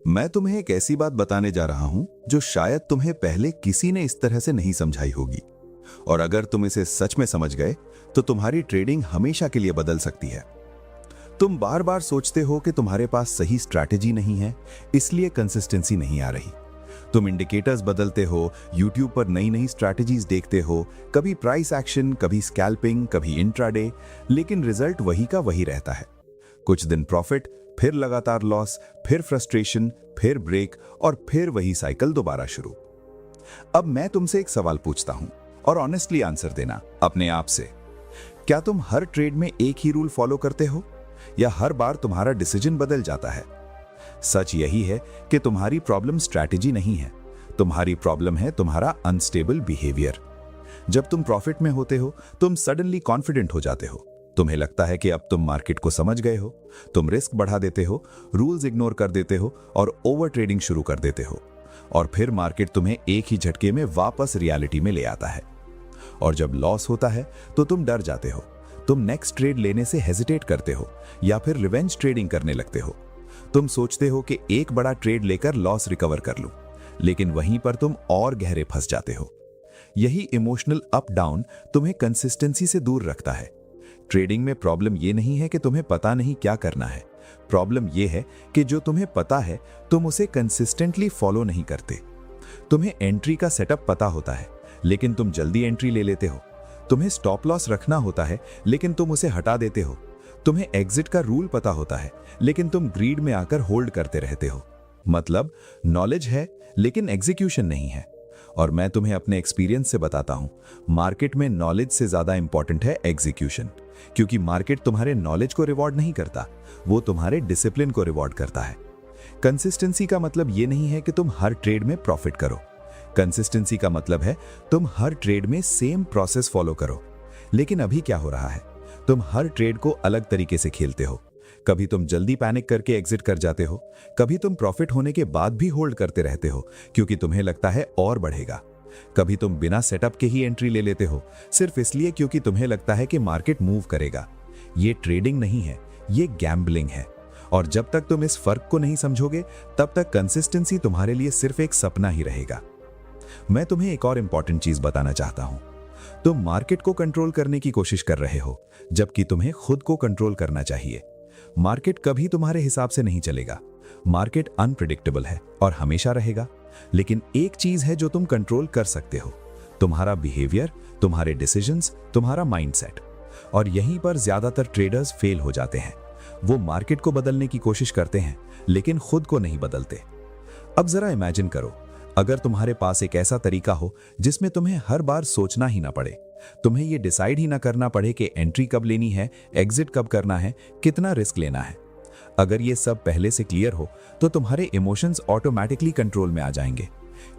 मैं तुम्हें एक ऐसी बात बताने जा रहा हूं जो शायद तुम्हें पहले किसी ने इस तरह से नहीं समझाई होगी, और अगर तुम इसे सच में समझ गए तो तुम्हारी ट्रेडिंग हमेशा के लिए बदल सकती है। तुम बार बार सोचते हो कि तुम्हारे पास सही स्ट्रैटेजी नहीं है, इसलिए कंसिस्टेंसी नहीं आ रही। तुम इंडिकेटर्स बदलते हो, यूट्यूब पर नई नई स्ट्रैटेजीज देखते हो, कभी प्राइस एक्शन, कभी स्कैल्पिंग, कभी इंट्राडे, लेकिन रिजल्ट वही का वही रहता है। कुछ दिन प्रॉफिट, फिर लगातार लॉस, फिर फ्रस्ट्रेशन, फिर ब्रेक, और फिर वही साइकिल दोबारा शुरू। अब मैं तुमसे एक सवाल पूछता हूं और ऑनेस्टली आंसर देना अपने आप से। क्या तुम हर ट्रेड में एक ही रूल फॉलो करते हो, या हर बार तुम्हारा डिसीजन बदल जाता है? सच यही है कि तुम्हारी प्रॉब्लम स्ट्रैटेजी नहीं है, तुम्हारी प्रॉब्लम है तुम्हारा अनस्टेबल बिहेवियर। जब तुम प्रॉफिट में होते हो, तुम सडनली कॉन्फिडेंट हो जाते हो। तुम्हें लगता है कि अब तुम मार्केट को समझ गए हो। तुम रिस्क बढ़ा देते हो, रूल्स इग्नोर कर देते हो और ओवर ट्रेडिंग शुरू कर देते हो, और फिर मार्केट तुम्हें एक ही झटके में वापस रियलिटी में ले आता है। और जब लॉस होता है तो तुम डर जाते हो। तुम नेक्स्ट ट्रेड लेने से हेजिटेट करते हो या फिर रिवेंज ट्रेडिंग करने लगते हो। तुम सोचते हो कि एक बड़ा ट्रेड लेकर लॉस रिकवर कर लूं, लेकिन वहीं पर तुम और गहरे फंस जाते हो। यही इमोशनल अप डाउन तुम्हें कंसिस्टेंसी से दूर रखता है। ट्रेडिंग में प्रॉब्लम ये नहीं है कि तुम्हें पता नहीं क्या करना है, प्रॉब्लम ये है कि जो तुम्हें पता है तुम उसे कंसिस्टेंटली फॉलो नहीं करते। तुम्हें एंट्री का सेटअप पता होता है, लेकिन तुम जल्दी एंट्री ले लेते हो। तुम्हें स्टॉप लॉस रखना होता है, लेकिन तुम उसे हटा देते हो। तुम्हें एग्जिट का रूल पता होता है, लेकिन तुम ग्रीड में आकर होल्ड करते रहते हो। मतलब नॉलेज है लेकिन एग्जीक्यूशन नहीं है। और मैं तुम्हें अपने एक्सपीरियंस से बताता हूं, मार्केट में नॉलेज से ज्यादा इंपॉर्टेंट है एग्जीक्यूशन, क्योंकि मार्केट तुम्हारे नॉलेज को रिवॉर्ड नहीं करता, वो तुम्हारे डिसिप्लिन को रिवॉर्ड करता है। कंसिस्टेंसी का मतलब ये नहीं है कि तुम हर ट्रेड में प्रॉफिट करो। कंसिस्टेंसी का मतलब है तुम हर ट्रेड में सेम प्रोसेस फॉलो करो। लेकिन अभी क्या हो रहा है, तुम हर ट्रेड को अलग तरीके से खेलते हो। कभी तुम जल्दी पैनिक करके एग्जिट कर जाते हो, कभी तुम प्रॉफिट होने के बाद भी होल्ड करते रहते हो क्योंकि तुम्हें लगता है और बढ़ेगा। कभी तुम बिना सेटअप के ही एंट्री ले लेते हो, सिर्फ इसलिए क्योंकि तुम्हें लगता है कि मार्केट मूव करेगा। ये ट्रेडिंग नहीं है, ये गैम्बलिंग है। और जब तक तुम इस फर्क को नहीं समझोगे, तब तक कंसिस्टेंसी तुम्हारे लिए सिर्फ एक सपना ही रहेगा। मैं तुम्हें एक और इंपॉर्टेंट चीज बताना चाहता हूं। तुम मार्केट को कंट्रोल करने की कोशिश कर रहे हो, जबकि तुम्हें खुद को कंट्रोल करना चाहिए। मार्केट कभी तुम्हारे हिसाब से नहीं चलेगा। मार्केट अनप्रेडिक्टेबल है और हमेशा रहेगा। लेकिन एक चीज है जो तुम कंट्रोल कर सकते हो, तुम्हारा बिहेवियर, तुम्हारे डिसीजंस, तुम्हारा माइंडसेट। और यहीं पर ज्यादातर ट्रेडर्स फेल हो जाते हैं। वो मार्केट को बदलने की कोशिश करते हैं, लेकिन खुद को नहीं बदलते। अब जरा इमेजिन करो, अगर तुम्हारे पास एक ऐसा तरीका हो जिसमें तुम्हें हर बार सोचना ही ना पड़े, तुम्हें ये डिसाइड ही ना करना पड़े कि एंट्री कब लेनी है, एग्जिट कब करना है, कितना रिस्क लेना है। अगर ये सब पहले से क्लियर हो तो तुम्हारे इमोशंस ऑटोमेटिकली कंट्रोल में आ जाएंगे,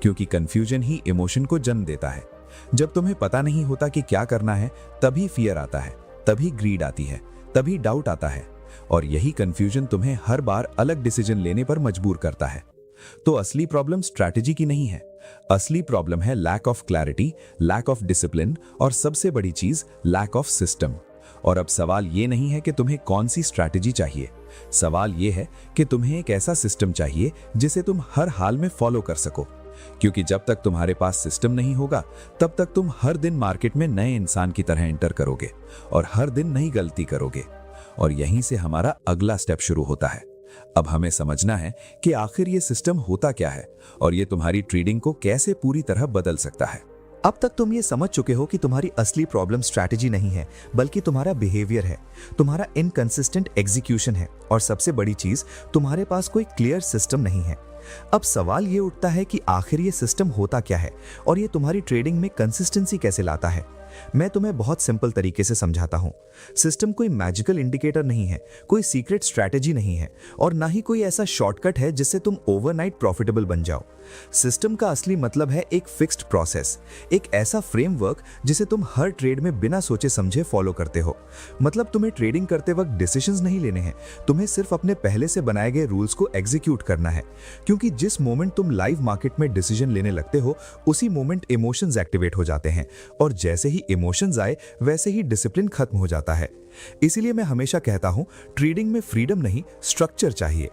क्योंकि कंफ्यूजन ही इमोशन को जन्म देता है। जब तुम्हें पता नहीं होता कि क्या करना है, तभी फियर आता है, तभी ग्रीड आती है, तभी डाउट आता है, और यही कंफ्यूजन तुम्हें हर बार अलग डिसीजन लेने पर मजबूर करता है। तो असली प्रॉब्लम स्ट्रैटेजी की नहीं है, असली प्रॉब्लम है lack of clarity, lack of discipline, और सबसे बड़ी चीज लैक ऑफ सिस्टम। और अब सवाल ये नहीं है कि तुम्हें कौन सी स्ट्रैटेजी चाहिए, सवाल ये है कि तुम्हें एक ऐसा सिस्टम चाहिए जिसे तुम हर हाल में फॉलो कर सको। क्योंकि जब तक तुम्हारे पास सिस्टम नहीं होगा, तब तक तुम हर दिन मार्केट में नए इंसान की तरह एंटर करोगे और हर दिन नई गलती करोगे। और यहीं से हमारा अगला स्टेप शुरू होता है। अब हमें समझना है कि आखिर ये सिस्टम होता क्या है और ये तुम्हारी ट्रेडिंग को कैसे पूरी तरह बदल सकता है। अब तक तुम ये समझ चुके हो कि तुम्हारी असली प्रॉब्लम स्ट्रैटेजी नहीं है, बल्कि तुम्हारा बिहेवियर है, तुम्हारा इनकंसिस्टेंट एग्जीक्यूशन है, और सबसे बड़ी चीज, तुम्हारे पास कोई क्लियर सिस्टम नहीं है। अब सवाल ये उठता है कि आखिर ये सिस्टम होता क्या है और ये तुम्हारी ट्रेडिंग में कंसिस्टेंसी कैसे लाता है। मैं तुम्हें बहुत सिंपल तरीके से समझाता हूं। सिस्टम कोई मैजिकल इंडिकेटर नहीं है, कोई सीक्रेट स्ट्रैटेजी नहीं है, और ना ही कोई ऐसा शॉर्टकट है जिससे तुम ओवरनाइट प्रॉफिटेबल बन जाओ। सिस्टम का असली मतलब है एक फिक्स्ड प्रोसेस, एक ऐसा फ्रेमवर्क जिसे तुम हर ट्रेड में बिना सोचे समझे फॉलो करते हो। मतलब तुम्हें ट्रेडिंग करते वक्त डिसीजंस नहीं लेने हैं, तुम्हें सिर्फ अपने पहले से बनाए गए रूल्स को एग्जीक्यूट करना है। क्योंकि जिस मोमेंट तुम लाइव मार्केट में डिसीजन लेने लगते हो, उसी मोमेंट इमोशंस एक्टिवेट हो जाते हैं, और जैसे ही इमोशंस आए वैसे ही डिसिप्लिन खत्म हो जाता है। इसीलिए मैं हमेशा कहता हूं, ट्रेडिंग में फ्रीडम नहीं, स्ट्रक्चर चाहिए।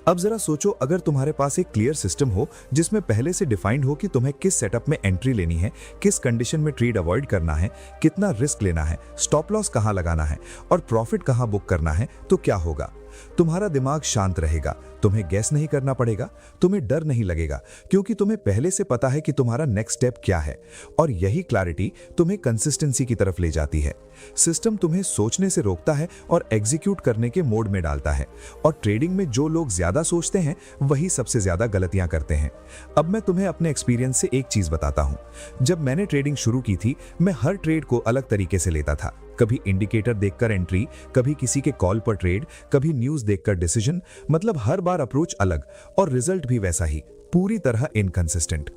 अब जरा सोचो, अगर तुम्हारे पास एक क्लियर सिस्टम हो जिसमें पहले से डिफाइंड हो कि तुम्हें किस सेटअप में एंट्री लेनी है, किस कंडीशन में ट्रेड अवॉइड करना है, कितना रिस्क लेना है, स्टॉप लॉस कहां लगाना है और प्रॉफिट कहां बुक करना है, तो क्या होगा? तुम्हारा दिमाग शांत रहेगा, तुम्हें गैस नहीं करना पड़ेगा, तुम्हें डर नहीं लगेगा, क्योंकि तुम्हें पहले से पता है कि तुम्हारा नेक्स्ट स्टेप क्या है। और यही क्लैरिटी तुम्हें कंसिस्टेंसी की तरफ ले जाती है। सिस्टम तुम्हें सोचने से रोकता है और एग्जीक्यूट करने के मोड में डालता है। और ट्रेडिंग में जो लोग ज्यादा सोचते हैं वही सबसे ज्यादा गलतियां करते हैं। अब मैं तुम्हें अपने एक्सपीरियंस से एक चीज बताता हूं। जब मैंने ट्रेडिंग शुरू की थी, मैं हर ट्रेड को अलग तरीके से लेता था। कभी इंडिकेटर देखकर एंट्री, कभी किसी के कॉल पर ट्रेड, कभी न्यूज देखकर डिसीजन, मतलब हर बार अप्रोच अलग और रिजल्ट भी वैसा ही, पूरी तरह इनकंसिस्टेंट।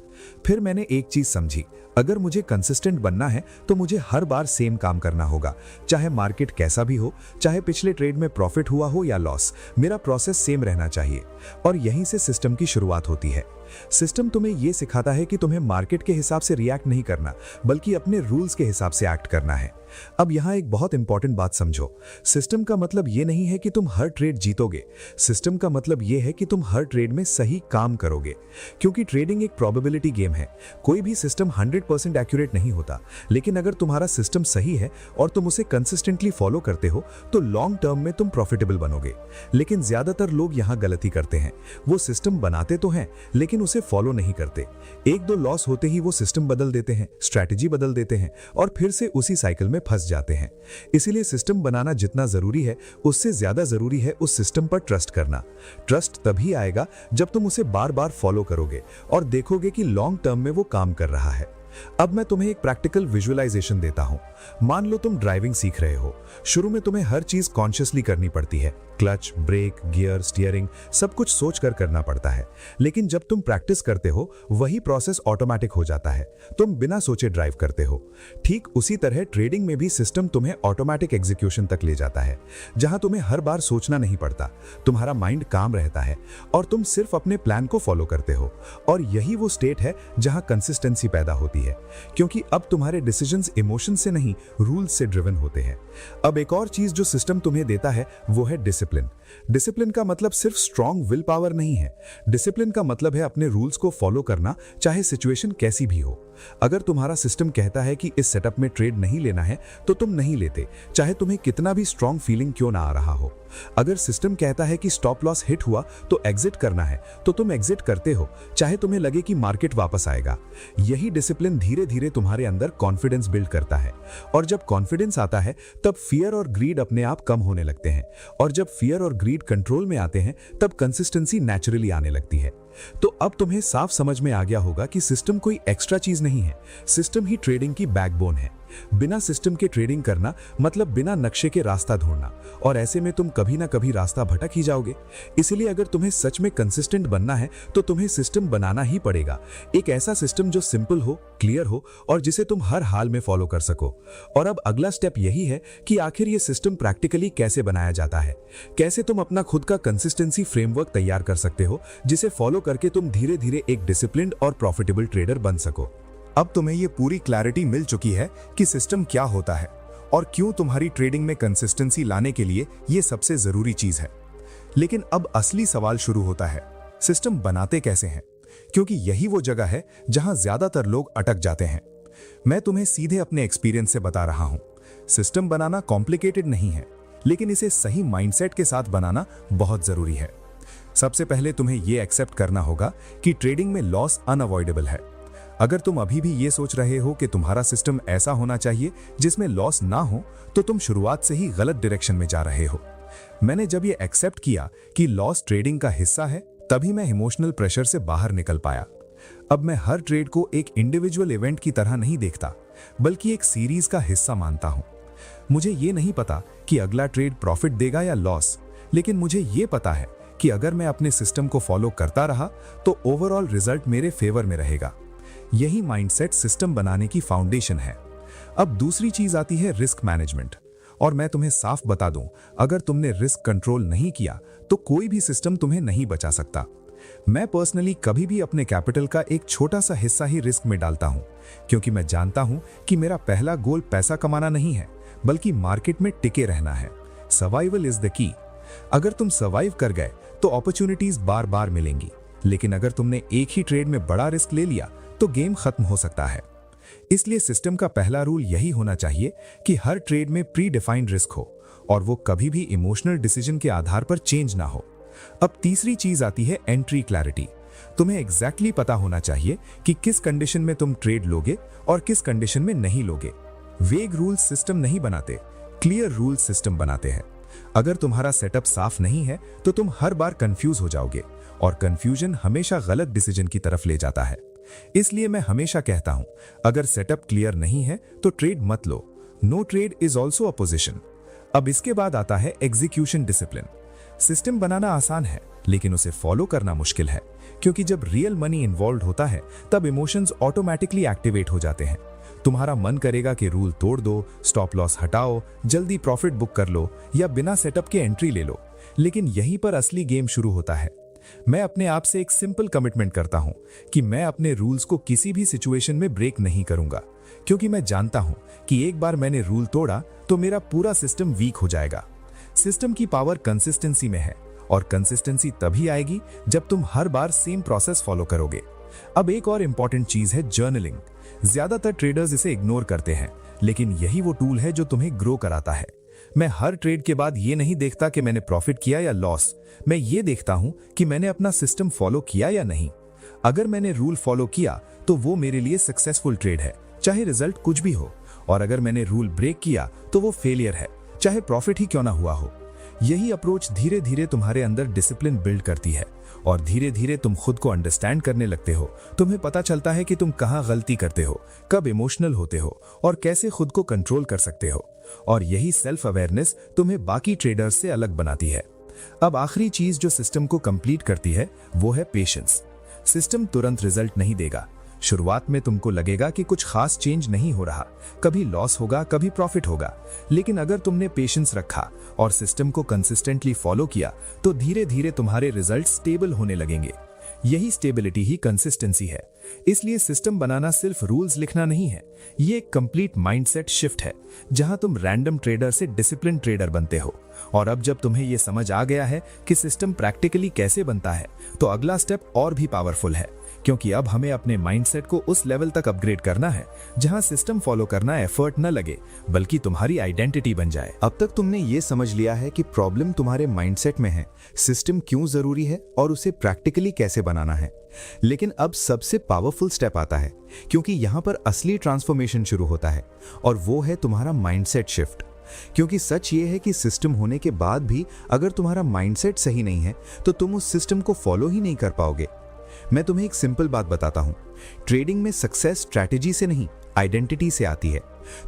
फिर मैंने एक चीज समझी, अगर मुझे कंसिस्टेंट बनना है तो मुझे हर बार सेम काम करना होगा, चाहे मार्केट कैसा भी हो, चाहे पिछले ट्रेड में प्रॉफिट हुआ हो या लॉस, मेरा प्रोसेस सेम रहना चाहिए। और यहीं से सिस्टम की शुरुआत होती है। सिस्टम तुम्हें यह सिखाता है कि तुम्हें मार्केट के हिसाब से रिएक्ट नहीं करना, बल्कि अपने रूल्स के हिसाब से एक्ट करना है। अब यहां एक बहुत इंपॉर्टेंट बात समझो, सिस्टम का मतलब यह नहीं है कि तुम हर ट्रेड जीतोगे। सिस्टम का मतलब यह है कि तुम हर ट्रेड में सही काम करोगे, क्योंकि ट्रेडिंग एक प्रोबेबिलिटी गेम है। कोई भी सिस्टम 100% एक्यूरेट नहीं होता, लेकिन अगर तुम्हारा सिस्टम सही है और तुम उसे कंसिस्टेंटली फॉलो करते हो तो लॉन्ग टर्म में तुम प्रॉफिटेबल बनोगे। लेकिन ज्यादातर लोग यहां गलती करते हैं, वो सिस्टम बनाते तो हैं लेकिन उसे फॉलो नहीं करते। एक दो लॉस होते ही वो सिस्टम बदल देते हैं, स्ट्रैटेजी बदल देते हैं और फिर से उसी साइकिल में फंस जाते हैं। इसीलिए सिस्टम बनाना जितना जरूरी है, उससे ज्यादा जरूरी है उस सिस्टम पर ट्रस्ट करना। ट्रस्ट तभी आएगा जब तुम उसे बार बार फॉलो करोगे और देखोगे कि लॉन्ग टर्म में वो काम कर रहा है। अब मैं तुम्हें एक प्रैक्टिकल विजुअलाइजेशन देता हूं। मान लो तुम ड्राइविंग सीख रहे हो। शुरू में तुम्हें हर चीज कॉन्शियसली करनी पड़ती है, क्लच, ब्रेक, गियर, स्टीयरिंग, सब कुछ सोचकर करना पड़ता है। लेकिन जब तुम प्रैक्टिस करते हो, वही प्रोसेस ऑटोमेटिक हो जाता है, तुम बिना सोचे ड्राइव करते हो। ठीक उसी तरह ट्रेडिंग में भी सिस्टम तुम्हें ऑटोमेटिक एग्जीक्यूशन तक ले जाता है, जहां तुम्हें हर बार सोचना नहीं पड़ता, तुम्हारा माइंड काम रहता है और तुम सिर्फ अपने प्लान को फॉलो करते हो। और यही वो स्टेट है जहां कंसिस्टेंसी पैदा होती है, क्योंकि अब तुम्हारे डिसीजंस इमोशन से नहीं, रूल्स से ड्रिवन होते हैं। अब एक और चीज जो सिस्टम तुम्हें देता है वो है डिसिप्लिन। डिसिप्लिन का मतलब सिर्फ स्ट्रॉन्ग विल पावर नहीं है। डिसिप्लिन का मतलब है अपने रूल्स को फॉलो करना, चाहे सिचुएशन कैसी भी हो। अगर तुम्हारा सिस्टम कहता है कि इस सेटअप में ट्रेड नहीं लेना है तो तुम नहीं लेते, चाहे तुम्हें कितना भी स्ट्रॉन्ग फीलिंग क्यों ना आ रहा हो। अगर सिस्टम कहता है कि स्टॉप लॉस हिट हुआ तो एग्जिट करना है तो तुम एग्जिट करते हो, चाहे तुम्हें लगे कि मार्केट वापस आएगा। यही डिसिप्लिन धीरे धीरे तुम्हारे अंदर कॉन्फिडेंस बिल्ड करता है। और जब कॉन्फिडेंस आता है तब फियर और ग्रीड अपने आप कम होने लगते हैं। और जब फियर और ग्रीड कंट्रोल में आते हैं तब कंसिस्टेंसी नेचुरली आने लगती है। तो अब तुम्हें साफ समझ में आ गया होगा कि सिस्टम कोई एक्स्ट्रा चीज नहीं है, सिस्टम ही ट्रेडिंग की बैकबोन है। बिना सिस्टम के ट्रेडिंग करना मतलब बिना नक्शे के रास्ता ढूंढना, और ऐसे में तुम कभी ना कभी रास्ता भटक ही जाओगे। इसलिए अगर तुम्हें सच में कंसिस्टेंट बनना है तो तुम्हें सिस्टम बनाना ही पड़ेगा। एक ऐसा सिस्टम जो सिंपल हो, क्लियर हो और जिसे तुम हर हाल में फॉलो कर सको। और अब अगला स्टेप यही है कि आखिर ये सिस्टम प्रैक्टिकली कैसे बनाया जाता है, कैसे तुम अपना खुद का कंसिस्टेंसी फ्रेमवर्क तैयार कर सकते हो, जिसे फॉलो करके तुम धीरे धीरे एक डिसिप्लिन्ड और प्रॉफिटेबल ट्रेडर बन सको। अब तुम्हें ये पूरी क्लैरिटी मिल चुकी है कि सिस्टम क्या होता है और क्यों तुम्हारी ट्रेडिंग में कंसिस्टेंसी लाने के लिए ये सबसे जरूरी चीज है। लेकिन अब असली सवाल शुरू होता है, सिस्टम बनाते कैसे हैं? क्योंकि यही वो जगह है जहां ज्यादातर लोग अटक जाते हैं। मैं तुम्हें सीधे अपने एक्सपीरियंस से बता रहा हूं, सिस्टम बनाना कॉम्प्लिकेटेड नहीं है, लेकिन इसे सही माइंडसेट के साथ बनाना बहुत जरूरी है। सबसे पहले तुम्हें यह एक्सेप्ट करना होगा कि ट्रेडिंग में लॉस अनअवॉइडेबल है। अगर तुम अभी भी ये सोच रहे हो कि तुम्हारा सिस्टम ऐसा होना चाहिए जिसमें लॉस ना हो, तो तुम शुरुआत से ही गलत डायरेक्शन में जा रहे हो। मैंने जब ये एक्सेप्ट किया कि लॉस ट्रेडिंग का हिस्सा है, तभी मैं इमोशनल प्रेशर से बाहर निकल पाया। अब मैं हर ट्रेड को एक इंडिविजुअल इवेंट की तरह नहीं देखता, बल्कि एक सीरीज का हिस्सा मानता हूं। मुझे ये नहीं पता कि अगला ट्रेड प्रॉफिट देगा या लॉस, लेकिन मुझे ये पता है कि अगर मैं अपने सिस्टम को फॉलो करता रहा तो ओवरऑल रिजल्ट मेरे फेवर में रहेगा। यही माइंडसेट सिस्टम बनाने की फाउंडेशन है। अब दूसरी चीज आती है रिस्क मैनेजमेंट। और मैं तुम्हें साफ बता दूं, अगर तुमने रिस्क कंट्रोल नहीं किया तो कोई भी सिस्टम तुम्हें नहीं बचा सकता। मैं पर्सनली कभी भी अपने कैपिटल का एक छोटा सा हिस्सा ही रिस्क में डालता हूं, क्योंकि मैं जानता हूं कि मेरा पहला गोल पैसा कमाना नहीं है, बल्कि मार्केट में टिके रहना है। Survival is the key. अगर तुम सर्वाइव कर गए तो अपॉर्चुनिटीज बार बार मिलेंगी, लेकिन अगर तुमने एक ही ट्रेड में बड़ा रिस्क ले लिया तो गेम खत्म हो सकता है। इसलिए सिस्टम का पहला रूल यही होना चाहिए कि हर ट्रेड में प्री डिफाइंड रिस्क हो और वो कभी भी इमोशनल डिसीजन के आधार पर चेंज ना हो। अब तीसरी चीज आती है एंट्री क्लैरिटी। तुम्हें एग्जैक्टली पता होना चाहिए कि किस कंडीशन में तुम ट्रेड लोगे और किस कंडीशन में नहीं लोगे। वेग रूल्स सिस्टम नहीं बनाते, क्लियर रूल्स सिस्टम बनाते हैं। अगर तुम्हारा सेटअप साफ नहीं है तो तुम हर बार कंफ्यूज हो जाओगे और कंफ्यूजन हमेशा गलत डिसीजन की तरफ ले जाता है। इसलिए मैं हमेशा कहता हूं, अगर सेटअप क्लियर नहीं है तो ट्रेड मत लो। No trade is also a position. अब इसके बाद आता है एग्जीक्यूशन डिसिप्लिन। सिस्टम बनाना आसान है लेकिन उसे फॉलो करना मुश्किल है, क्योंकि जब रियल मनी इन्वॉल्व होता है तब इमोशंस ऑटोमेटिकली एक्टिवेट हो जाते हैं। तुम्हारा मन करेगा कि रूल तोड़ दो, स्टॉप लॉस हटाओ, जल्दी प्रॉफिट बुक कर लो या बिना सेटअप के एंट्री ले लो। लेकिन यहीं पर असली गेम शुरू होता है। मैं अपने आप से एक सिंपल कमिटमेंट करता हूं कि मैं अपने रूल्स को किसी भी सिचुएशन में ब्रेक नहीं करूंगा, क्योंकि मैं जानता हूं कि एक बार मैंने रूल तोड़ा तो मेरा पूरा सिस्टम वीक हो जाएगा। सिस्टम की पावर कंसिस्टेंसी में है और कंसिस्टेंसी तभी आएगी जब तुम हर बार सेम प्रोसेस फॉलो करोगे। अब एक और इंपॉर्टेंट चीज है जर्नलिंग। ज्यादातर ट्रेडर्स इसे इग्नोर करते हैं, लेकिन यही वो टूल है जो तुम्हें ग्रो कराता है। मैं हर ट्रेड के बाद ये नहीं देखता कि मैंने प्रॉफिट किया या लॉस, मैं ये देखता हूं कि मैंने अपना सिस्टम फॉलो किया या नहीं। अगर मैंने रूल फॉलो किया तो वो मेरे लिए सक्सेसफुल ट्रेड है, चाहे रिजल्ट कुछ भी हो, और अगर मैंने रूल ब्रेक किया तो वो फेलियर है, चाहे प्रॉफिट ही क्यों ना हुआ हो। यही अप्रोच धीरे धीरे तुम्हारे अंदर डिसिप्लिन बिल्ड करती है और धीरे धीरे तुम खुद को अंडरस्टैंड करने लगते हो। तुम्हें पता चलता है कि तुम कहां गलती करते हो, कब इमोशनल होते हो और कैसे खुद को कंट्रोल कर सकते हो। और यही सेल्फ अवेयरनेस तुम्हें बाकी ट्रेडर्स से अलग बनाती है। अब आखिरी चीज जो सिस्टम को कंप्लीट करती है वो है पेशेंस। सिस्टम तुरंत रिजल्ट नहीं देगा। शुरुआत में तुमको लगेगा कि कुछ खास चेंज नहीं हो रहा, कभी लॉस होगा, कभी प्रॉफिट होगा, लेकिन अगर तुमने पेशेंस रखा और सिस्टम को कंसिस्टेंटली फॉलो किया तो धीरे धीरे तुम्हारे रिजल्ट स्टेबल होने लगेंगे। यही स्टेबिलिटी ही कंसिस्टेंसी है। इसलिए सिस्टम बनाना सिर्फ रूल्स लिखना नहीं है, ये एक कंप्लीट माइंडसेट शिफ्ट है, जहां तुम रैंडम ट्रेडर से डिसिप्लिन ट्रेडर बनते हो। और अब जब तुम्हें यह समझ आ गया है कि सिस्टम प्रैक्टिकली कैसे बनता है, तो अगला स्टेप और भी पावरफुल है, क्योंकि अब हमें अपने माइंडसेट को उस लेवल तक अपग्रेड करना है जहां सिस्टम फॉलो करना एफर्ट न लगे बल्कि तुम्हारी आइडेंटिटी बन जाए। अब तक तुमने ये समझ लिया है कि प्रॉब्लम तुम्हारे माइंडसेट में है, सिस्टम क्यों जरूरी है और उसे प्रैक्टिकली कैसे बनाना है। लेकिन अब सबसे पावरफुल स्टेप आता है, क्योंकि यहां पर असली ट्रांसफॉर्मेशन शुरू होता है, और वो है तुम्हारा माइंडसेट शिफ्ट। क्योंकि सच ये है कि सिस्टम होने के बाद भी अगर तुम्हारा माइंडसेट सही नहीं है तो तुम उस सिस्टम को फॉलो ही नहीं कर पाओगे। मैं तुम्हें एक सिंपल बात बताता हूं, ट्रेडिंग में सक्सेस स्ट्रैटेजी से नहीं, आइडेंटिटी से आती है।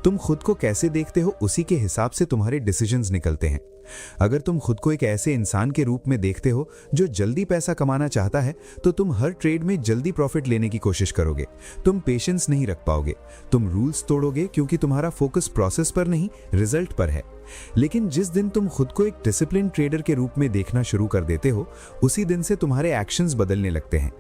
तुम खुद को कैसे देखते हो उसी के हिसाब से तुम्हारे डिसीजंस निकलते हैं। अगर तुम खुद को एक ऐसे इंसान के रूप में देखते हो जो जल्दी पैसा कमाना चाहता है, तो तुम हर ट्रेड में जल्दी प्रॉफिट लेने की कोशिश करोगे। तुम पेशेंस नहीं रख पाओगे, तुम रूल्स तोड़ोगे, क्योंकि तुम्हारा फोकस प्रोसेस पर नहीं रिजल्ट पर है। लेकिन जिस दिन तुम खुद को एक डिसिप्लिन ट्रेडर के रूप में देखना शुरू कर देते हो, उसी दिन से तुम्हारे एक्शंस बदलने लगते हैं।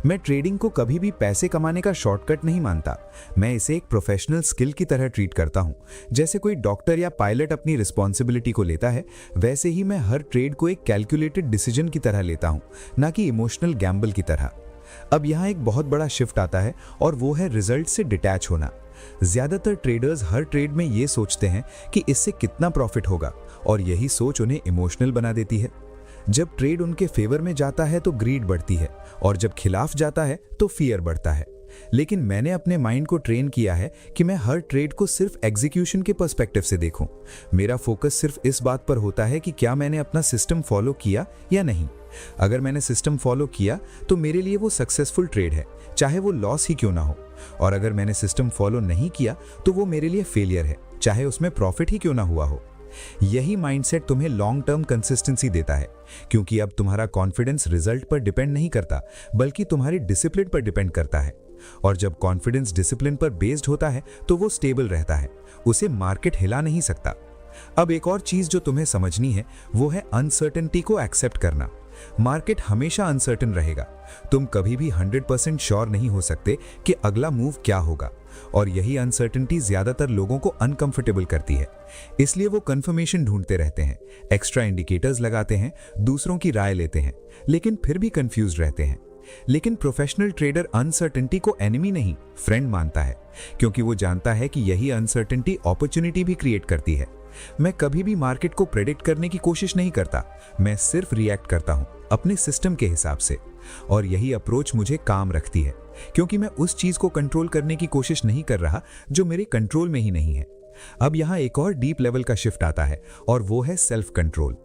मैं ट्रेडिंग को कभी भी पैसे कमाने का शॉर्टकट नहीं मानता, मैं इसे एक प्रोफेशनल स्किल की तरह ट्रीट करता हूं। जैसे कोई डॉक्टर या पायलट अपनी रिस्पॉन्सिबिलिटी को लेता है, वैसे ही मैं हर ट्रेड को एक कैलकुलेटेड डिसीजन की तरह लेता हूं, ना कि इमोशनल गैम्बल की तरह। अब यहां एक बहुत बड़ा शिफ्ट आता है और वो है रिजल्ट से डिटैच होना। ज्यादातर ट्रेडर्स हर ट्रेड में ये सोचते हैं कि इससे कितना प्रॉफिट होगा, और यही सोच उन्हें इमोशनल बना देती है। जब ट्रेड उनके फेवर में जाता है तो ग्रीड बढ़ती है, और जब खिलाफ जाता है तो फियर बढ़ता है। लेकिन मैंने अपने माइंड को ट्रेन किया है कि मैं हर ट्रेड को सिर्फ एग्जीक्यूशन के पर्सपेक्टिव से देखूं। मेरा फोकस सिर्फ इस बात पर होता है कि क्या मैंने अपना सिस्टम फॉलो किया या नहीं। अगर मैंने सिस्टम फॉलो किया तो मेरे लिए वो सक्सेसफुल ट्रेड है, चाहे वो लॉस ही क्यों ना हो। और अगर मैंने सिस्टम फॉलो नहीं किया तो वो मेरे लिए फेलियर है, चाहे उसमें प्रॉफिट ही क्यों ना हुआ हो। यही माइंडसेट तुम्हें लॉन्ग टर्म कंसिस्टेंसी देता है, क्योंकि अब तुम्हारा कॉन्फिडेंस रिजल्ट पर डिपेंड नहीं करता बल्कि तुम्हारी डिसिप्लिन पर डिपेंड करता है। और जब कॉन्फिडेंस डिसिप्लिन पर बेस्ड होता है तो वो स्टेबल रहता है, उसे मार्केट हिला नहीं सकता। अब एक और चीज जो तुम्हें समझनी है वो है अनसर्टेनिटी को एक्सेप्ट करना। मार्केट हमेशा अनसर्टेन रहेगा, तुम कभी भी 100% श्योर नहीं हो सकते कि अगला मूव क्या होगा। और यही अनसर्टेनिटी ज्यादातर लोगों को अनकंफर्टेबल करती है। इसलिए वो कंफर्मेशन ढूंढते रहते हैं, एक्स्ट्रा इंडिकेटर्स लगाते हैं, दूसरों की राय लेते हैं, लेकिन फिर भी कंफ्यूज रहते हैं। लेकिन प्रोफेशनल ट्रेडर अनसर्टेनिटी को एनिमी नहीं, फ्रेंड मानता है, क्योंकि वो जानता है कि यही अनसर्टेनिटी अपॉर्चुनिटी भी क्रिएट करती है। मैं कभी भी मार्केट को प्रेडिक्ट करने की कोशिश नहीं करता, मैं सिर्फ रिएक्ट करता हूं अपने सिस्टम के हिसाब से। और यही अप्रोच मुझे काम रखती है, क्योंकि मैं उस चीज को कंट्रोल करने की कोशिश नहीं कर रहा जो मेरे कंट्रोल में ही नहीं है। अब यहां एक और डीप लेवल का शिफ्ट आता है, और वो है सेल्फ कंट्रोल।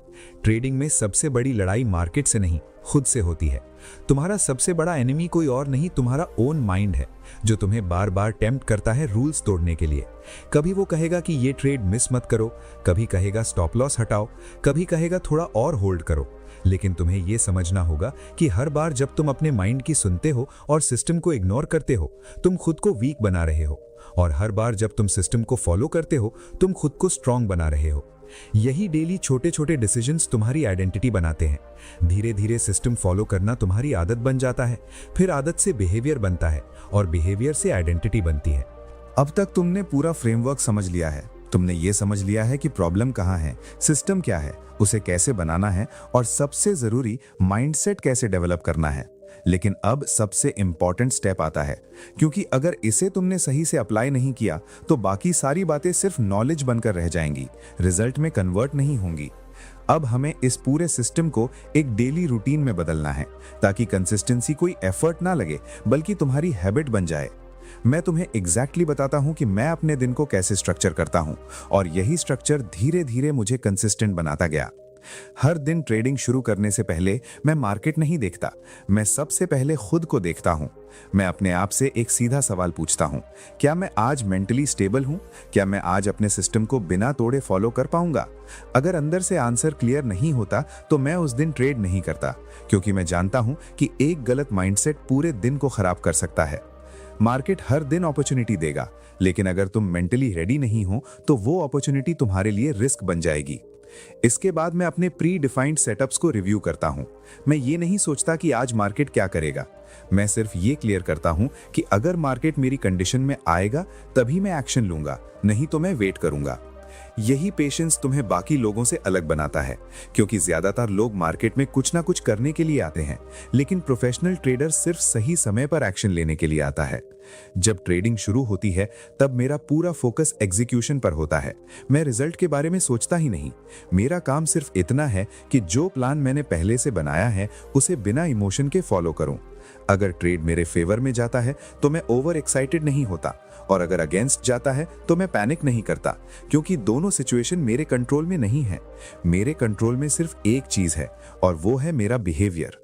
ट्रेडिंग में सबसे बड़ी लड़ाई मार्केट से नहीं, खुद से होती है। तुम्हारा सबसे बड़ा एनिमी कोई और नहीं, तुम्हारा ओन माइंड है, जो तुम्हें बार बार टेम्प्ट करता है रूल्स तोड़ने के लिए। कभी वो कहेगा कि ये ट्रेड मिस मत करो, कभी कहेगा स्टॉप लॉस हटाओ, कभी कहेगा थोड़ा और होल्ड करो। लेकिन तुम्हें यह समझना होगा कि हर बार जब तुम अपने माइंड की सुनते हो और सिस्टम को इग्नोर करते हो, तुम खुद को वीक बना रहे हो, और हर बार जब तुम सिस्टम को फॉलो करते हो, तुम खुद को स्ट्रांग बना रहे हो। यही डेली छोटे छोटे डिसीजंस तुम्हारी आइडेंटिटी बनाते हैं। धीरे धीरे सिस्टम फॉलो करना तुम्हारी आदत बन जाता है, फिर आदत से बिहेवियर बनता है, और बिहेवियर से आइडेंटिटी बनती है। अब तक तुमने पूरा फ्रेमवर्क समझ लिया है। तुमने ये समझ लिया है कि प्रॉब्लम कहाँ है, सिस्टम क्या है, उसे कैसे बनाना है, और सबसे जरूरी माइंडसेट कैसे डेवलप करना है। लेकिन अब सबसे इंपॉर्टेंट स्टेप आता है, क्योंकि अगर इसे तुमने सही से अप्लाई नहीं किया तो बाकी सारी बातें सिर्फ नॉलेज बनकर रह जाएंगी, रिजल्ट में कन्वर्ट नहीं होंगी। अब हमें इस पूरे सिस्टम को एक डेली रूटीन में बदलना है, ताकि कंसिस्टेंसी कोई एफर्ट ना लगे बल्कि तुम्हारी हैबिट बन जाए। मैं तुम्हें एग्जैक्टली बताता हूं कि मैं अपने दिन को कैसे स्ट्रक्चर करता हूं, और यही स्ट्रक्चर धीरे धीरे मुझे कंसिस्टेंट बनाता गया। हर दिन ट्रेडिंग शुरू करने से पहले मैं मार्केट नहीं देखता, मैं सबसे पहले खुद को देखता हूं। मैं अपने आप से एक सीधा सवाल पूछता हूं, क्या मैं आज मेंटली स्टेबल हूं? क्या मैं आज अपने सिस्टम को बिना तोड़े फॉलो कर पाऊंगा? अगर अंदर से आंसर क्लियर नहीं होता तो मैं उस दिन ट्रेड नहीं करता, क्योंकि मैं जानता हूं कि एक गलत माइंडसेट पूरे दिन को खराब कर सकता है। मार्केट हर दिन अपॉर्चुनिटी देगा, लेकिन अगर तुम मेंटली रेडी नहीं हो तो वो अपॉर्चुनिटी तुम्हारे लिए रिस्क बन जाएगी। इसके बाद मैं अपने प्री डिफाइंड सेटअप्स को रिव्यू करता हूं। मैं ये नहीं सोचता कि आज मार्केट क्या करेगा, मैं सिर्फ ये क्लियर करता हूं कि अगर मार्केट मेरी कंडीशन में आएगा तभी मैं एक्शन लूंगा, नहीं तो मैं वेट करूंगा। यही पेशेंस तुम्हें बाकी लोगों से अलग बनाता है, क्योंकि ज्यादातर लोग मार्केट में कुछ ना कुछ करने के लिए आते हैं, लेकिन प्रोफेशनल ट्रेडर सिर्फ सही समय पर एक्शन लेने के लिए आता है। जब ट्रेडिंग शुरू होती है तब मेरा पूरा फोकस एग्जीक्यूशन पर होता है। मैं रिजल्ट के बारे में सोचता ही नहीं। मेरा काम सिर्फ इतना है कि जो प्लान मैंने पहले से बनाया है उसे बिना इमोशन के फॉलो करूं। अगर ट्रेड मेरे फेवर में जाता है तो मैं ओवर एक्साइटेड नहीं होता, और अगर अगेंस्ट जाता है तो मैं पैनिक नहीं करता, क्योंकि दोनों सिचुएशन मेरे कंट्रोल में नहीं है। मेरे कंट्रोल में सिर्फ एक चीज है, और वो है मेरा बिहेवियर।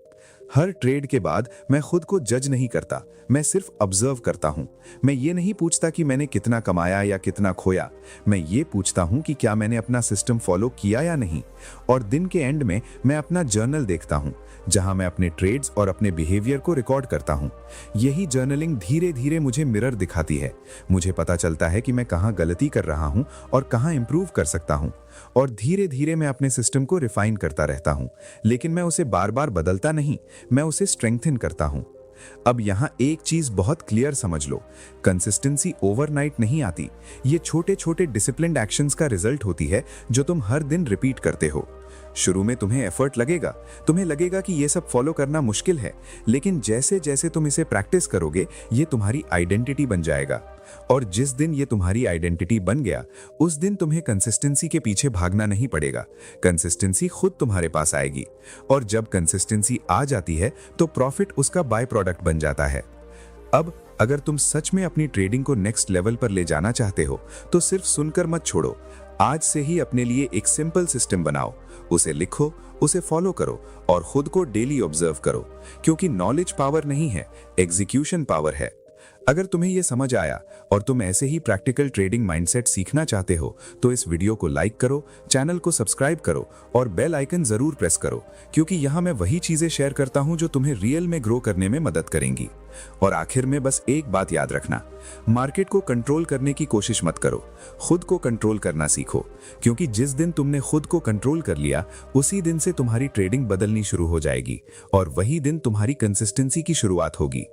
हर ट्रेड के बाद मैं खुद को जज नहीं करता, मैं सिर्फ ऑब्जर्व करता हूं। मैं ये नहीं पूछता कि मैंने कितना कमाया या कितना खोया, मैं ये पूछता हूं कि क्या मैंने अपना सिस्टम फॉलो किया या नहीं। और दिन के एंड में मैं अपना जर्नल देखता हूं, जहां मैं अपने ट्रेड्स और अपने बिहेवियर को रिकॉर्ड करता हूं। यही जर्नलिंग धीरे धीरे मुझे मिरर दिखाती है। मुझे पता चलता है कि मैं कहां गलती कर रहा हूं और कहां इंप्रूव कर सकता हूं, और धीरे धीरे मैं अपने सिस्टम को रिफाइन करता रहता हूं। लेकिन मैं उसे बार बार बदलता नहीं, मैं उसे स्ट्रेंथन करता हूं। अब यहां एक चीज बहुत क्लियर समझ लो, कंसिस्टेंसी ओवरनाइट नहीं आती। ये छोटे छोटे डिसिप्लिन्ड एक्शंस का रिजल्ट होती है जो तुम हर दिन रिपीट करते हो। शुरू में तुम्हें एफर्ट लगेगा, तुम्हें लगेगा कि ये सब फॉलो करना मुश्किल है, लेकिन जैसे जैसे तुम इसे प्रैक्टिस करोगे ये तुम्हारी आइडेंटिटी बन जाएगा। और जिस दिन ये तुम्हारी आइडेंटिटी बन गया, उस दिन तुम्हें कंसिस्टेंसी के पीछे भागना नहीं पड़ेगा, कंसिस्टेंसी खुद तुम्हारे पास आएगी। और जब कंसिस्टेंसी आ जाती है तो प्रॉफिट उसका बाय प्रोडक्ट बन जाता है। अब अगर तुम सच में अपनी ट्रेडिंग को नेक्स्ट लेवल पर ले जाना चाहते हो तो सिर्फ सुनकर मत छोड़ो, आज से ही अपने लिए एक सिंपल सिस्टम बनाओ, उसे लिखो, उसे फॉलो करो, और खुद को डेली ऑब्जर्व करो, क्योंकि नॉलेज पावर नहीं है, एग्जीक्यूशन पावर है। अगर तुम्हें यह समझ आया और तुम ऐसे ही प्रैक्टिकल ट्रेडिंग माइंडसेट सीखना चाहते हो तो इस वीडियो को लाइक करो, चैनल को सब्सक्राइब करो और बेल आइकन जरूर प्रेस करो, क्योंकि यहाँ मैं वही चीजें शेयर करता हूँ जो तुम्हें रियल में ग्रो करने में मदद करेंगी। और आखिर में बस एक बात याद रखना, मार्केट को कंट्रोल करने की कोशिश मत करो, खुद को कंट्रोल करना सीखो, क्योंकि जिस दिन तुमने खुद को कंट्रोल कर लिया उसी दिन से तुम्हारी ट्रेडिंग बदलनी शुरू हो जाएगी, और वही दिन तुम्हारी कंसिस्टेंसी की शुरुआत होगी।